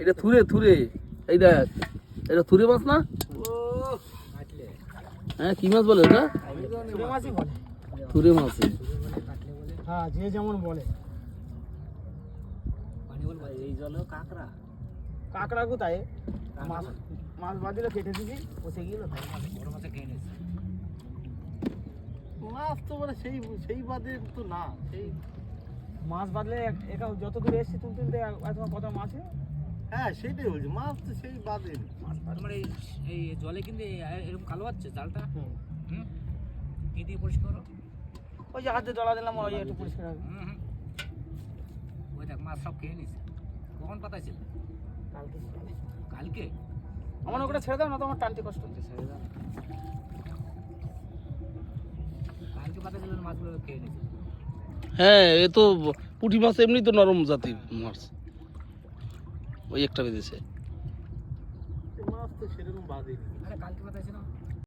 এটা থুরে থুরে, এই দেখ এটা থুরে মাছ না? হ্যাঁ কি মাছ বলে এটা? থুরে মাছই বলে। থুরে মাছ। হ্যাঁ যে যেমন বলে। এই জলেও কাঁকড়া, কাঁকড়া কোথায়? মাছ মাছ বাঁধিলে কেটে দিবি, বসে গেল। বড় মাছে খেয়ে নিয়েছে। মাছ তো মানে সেই সেই বাদে তো না, সেই মাছ বাঁধলে যত দূরে এসছি তুলতে তুলতে তোমার কত মাছ? হ্যাঁ সেইটাই বলছি, মাছ তো সেই বাদে। তোমার এই জলে কিন্তু এরকম কালো হচ্ছে জালটা। হুম। হুম, কি দিয়ে পরিষ্কার করো? ওই যে হাতে জলা দিলাম, ওই একটু পরিষ্কার হবে। ওই দেখ মাছ সব খেয়ে নিছে। কখন পাতায় ছিল? কালকে কালকে। আমার ওটা ছেড়ে দাও না, তো আমার টানতে কষ্ট হচ্ছে। ছেড়ে দাও। কালকে পাতা ছিল মাছগুলো খেয়ে নিছে। হ্যাঁ এ তো পুঁটি মাছ এমনি তো নরম জাতির মাছ, ওই একটা বেঁধেছে। মাছ তো সেরকম বাদে। আরে কালকে পাতায় ছিল।